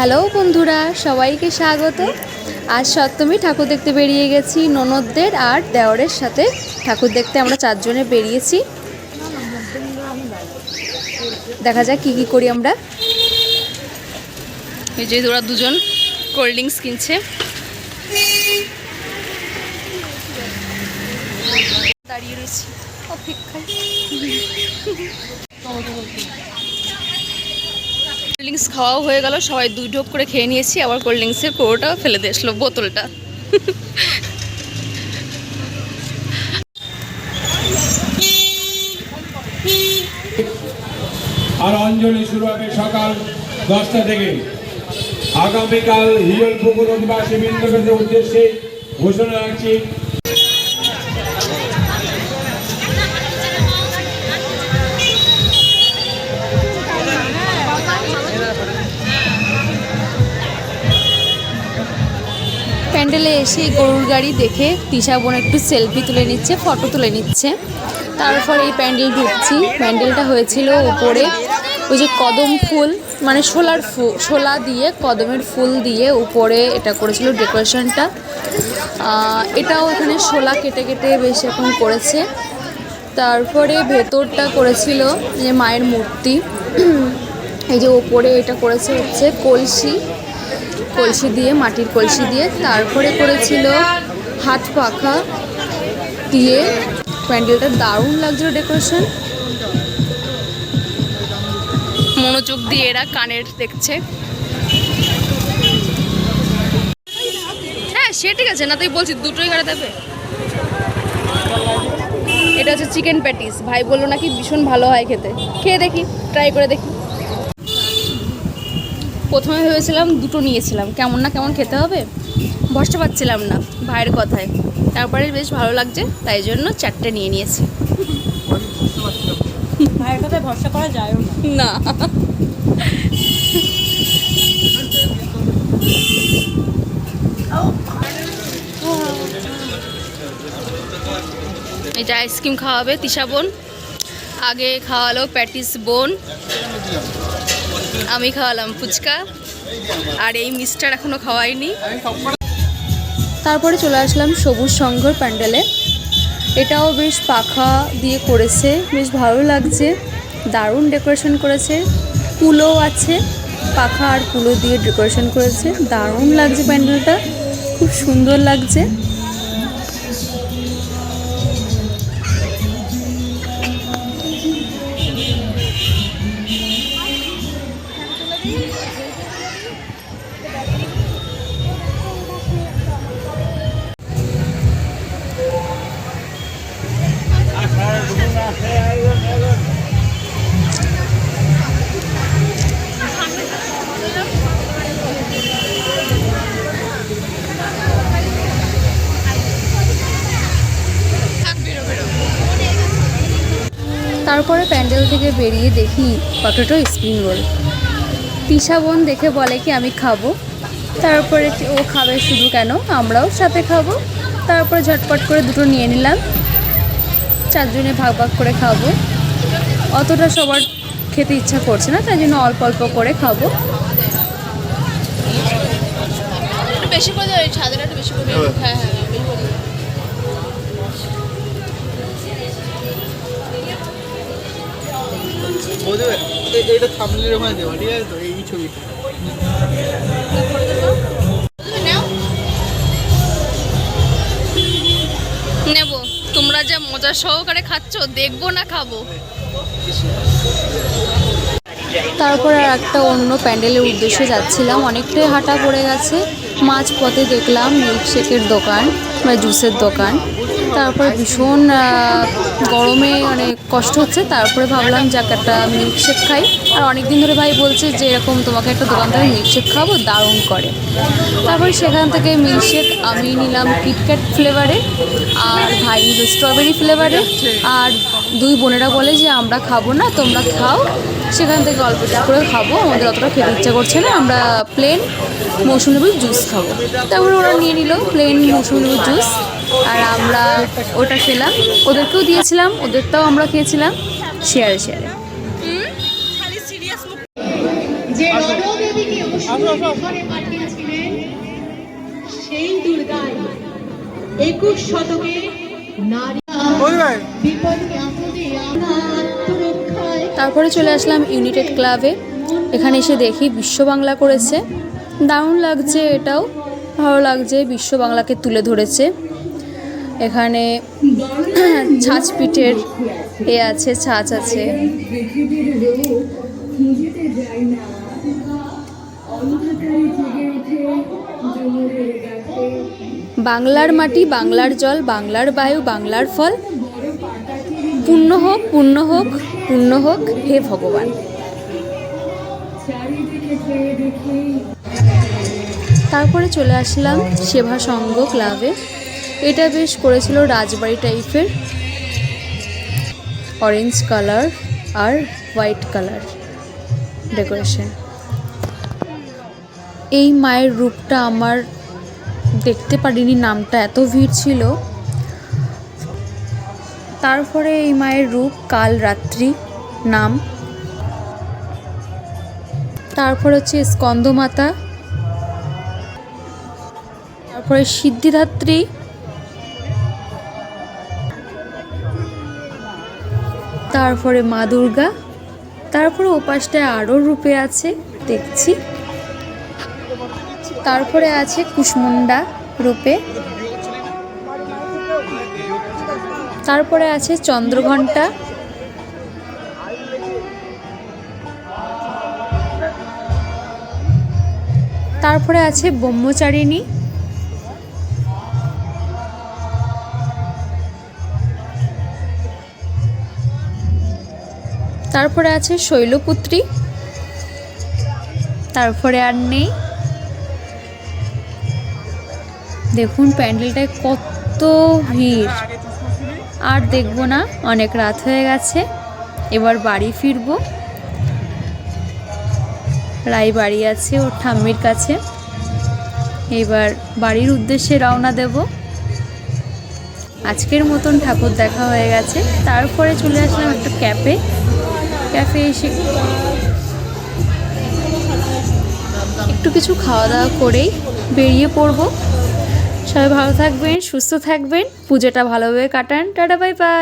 Hello বন্ধুরা, সবাইকে স্বাগত। আজ সপ্তমী ঠাকুর দেখতে বেরিয়ে গেছি ননদদের আর দেওরের সাথে। ঠাকুর দেখতে আমরা চারজনে বেরিয়েছি। দেখা যাক কি কি করি আমরা। এই যে ওরা দুজন কোল্ড ড্রিঙ্কস কিনছে। দাঁড়িয়ে রয়েছি অপেক্ষায়। কোল্ড ড্রিঙ্কস খাওয়াও হয়ে গেল, সবাই 2 ঢোক করে খেয়ে নিয়েছি। আবার কোল্ড ড্রিঙ্কসের পুরোটা ফেলে দিয়ে আসলো, বোতলটা। আর অঞ্জলি শুরু হবে সকাল 10টা থেকে। আগামীকাল হিজলপুকুর অধিবাসী বৃন্দদের উদ্দেশ্যে ঘোষণা রাখছি, প্যান্ডেলে এসে গরুর গাড়ি দেখে তিশা বোন একটু সেলফি তুলে নিচ্ছে, ফটো তুলে নিচ্ছে। তারপর এই প্যান্ডেল ঢুকছি। প্যান্ডেলটা হয়েছিল উপরে ওই যে কদম ফুল, মানে শোলা দিয়ে কদমের ফুল দিয়ে উপরে এটা করেছিল ডেকোরেশনটা। এটাও এখানে শোলা কেটে কেটে বেশ এখন করেছে। তারপরে ভেতরটা করেছিল যে মায়ের মূর্তি। এই যে ওপরে এটা করেছে হচ্ছে কলসি দিয়ে, মাটির কলসি দিয়ে। তারপরে করেছিল হাত পাখা দিয়ে। প্যান্ডেলটা দারুণ লাগছিল ডেকোরেশন। মনোযোগ দিয়ে এরা কানের দেখছে। হ্যাঁ সে ঠিক আছে না, তুই বলছিস দুটোই গাড়ি দেবে। এটা হচ্ছে চিকেন প্যাটিস। ভাই বললো নাকি ভীষণ ভালো হয় খেতে। খেয়ে দেখি, ট্রাই করে দেখি। প্রথমে ভেবেছিলাম দুটো নিয়েছিলাম, কেমন খেতে হবে, ভরসা পাচ্ছিলাম না ভাইয়ের কথায়। তারপরে বেশ ভালো লাগছে, তাই জন্য 4টে নিয়ে নিয়েছি। ভাইয়ের কথায় ভরসা করা যায় না। এটা আইসক্রিম খাওয়াবে তিশা বোন। আগে খাওয়ালো প্যাটিস বোন, আমি খাওয়ালাম ফুচকা, আর এই মিস্টার এখনো খাওয়াইনি। তারপরে চলে আসলাম সবুজ সংঘর প্যান্ডেলে। এটাও বেশ পাখা দিয়ে করেছে, বেশ ভালো লাগছে, দারুণ ডেকোরেশন করেছে। কুলো আছে, পাখা আর কুলো দিয়ে ডেকোরেশন করেছে, দারুণ লাগছে প্যান্ডেলটা, খুব সুন্দর লাগছে। তারপরে প্যান্ডেল থেকে বেরিয়ে দেখি পটেটো স্প্রিং রোল। তিশা বোন দেখে বলে কি আমি খাবো। তারপরে ও খাবে শুধু কেন, আমরাও সাথে খাবো। তারপরে ঝটপট করে দুটো নিয়ে নিলাম, 4 জনে ভাগ ভাগ করে খাবো। অতটা সবার খেতে ইচ্ছা করছে না, তাই জন্য অল্প অল্প করে খাবো। বেশি করে ছাদের একটু বেশি করে। হ্যাঁ হ্যাঁ এটা থাম্বনেলের ওখানে দেওয়া, ঠিক আছে তো, এই ছবিটা নেব। তোমরা যা মজা সহকারে খাচ্ছ, দেখবো না খাবো। তারপর আর একটা অন্য প্যান্ডেলের উদ্দেশ্যে যাচ্ছিলাম, অনেকটাই হাঁটা পড়ে গেছে। মাঝপথে দেখলাম মিল্কশেকের দোকান বা জুসের দোকান। তারপরে ভীষণ গরমে অনেক কষ্ট হচ্ছে, তারপরে ভাবলাম যাক একটা মিল্কশেক খাই। আর অনেক দিন ধরে ভাই বলছে যে এরকম তোমাকে একটা দোকান থেকে মিল্কশেক খাবো, দারুণ করে। তারপরে সেখান থেকে মিল্কশেক আমি নিলাম কিটক্যাট ফ্লেভারে, আর ভাই নিল স্ট্রবেরি ফ্লেভারে। আর 2 বোনেরা বলে যে আমরা খাবো না, তোমরা খাও। সেখান থেকে অল্প করে খাবো, আমাদের অতটা খেতে ইচ্ছা করছে না, আমরা প্লেন মৌসুমী লেবুর জুস খাবো। তারপরে ওরা নিয়ে নিল প্লেন মৌসুমী লেবুর জুস, আর আমরা ওটা খেলাম। ওদেরকেও দিয়েছিলাম, ওদেরটাও আমরা খেয়েছিলাম শেয়ারে। খালি সিরিয়াস যে রণদেবীকে ঘরে পাঠিয়েছিলেন সেই দুর্গাই 21 শতকে নারী বিপদে আপদে আত্মরক্ষায়। তারপরে চলে আসলাম ইউনাইটেড ক্লাবে। এখানে এসে দেখি বিশ্ব বাংলা করেছে, দারুণ লাগছে, এটাও ভালো লাগছে, বিশ্ব বাংলাকে তুলে ধরেছে। এখানে ছাঁচ পিঠের আছে, ছাঁচ আছে। বাংলার মাটি, বাংলার জল, বাংলার বায়ু, বাংলার ফল, পূর্ণ হোক, পূর্ণ হোক, পূর্ণ হোক হে ভগবান। তারপরে চলে আসলাম সেবা সংঘ ক্লাবে। এটা বেশ করেছিল রাজবাড়ি টাইপের, অরেঞ্জ কালার আর হোয়াইট কালার ডেকোরেশন। এই মায়ের রূপটা আমার দেখতে পারিনি, নামটা এত ভিড় ছিল। তারপরে এই মায়ের রূপ কাল রাত্রি নাম। তারপর হচ্ছে স্কন্দমাতা, তারপরে সিদ্ধিদাত্রী, তারপরে মা দুর্গা, তারপরে ওপাশটায় আরও রূপে আছে দেখছি। তারপরে আছে কুষ্মুন্ডা রূপে, তারপরে আছে চন্দ্রঘণ্টা, তারপরে আছে ব্রহ্মচারিণী, তারপরে আছে শৈলপুত্রী, তারপরে আর নেই। দেখুন প্যান্ডেলটায় কত ভিড়, আর দেখবো না, অনেক রাত হয়ে গেছে, এবার বাড়ি ফিরবো। রাই বাড়ি আছে ওর ঠাম্মির কাছে, এবার বাড়ির উদ্দেশ্যে রওনা দেব। আজকের মতন ঠাকুর দেখা হয়ে গেছে। তারপরে চলে আসলাম একটা ক্যাফে এসে একটু কিছু খাওয়া দাওয়া করেই বেরিয়ে পড়বো। সবাই ভালো থাকবেন, সুস্থ থাকবেন, পুজোটা ভালোভাবে কাটান। Tata, bye bye.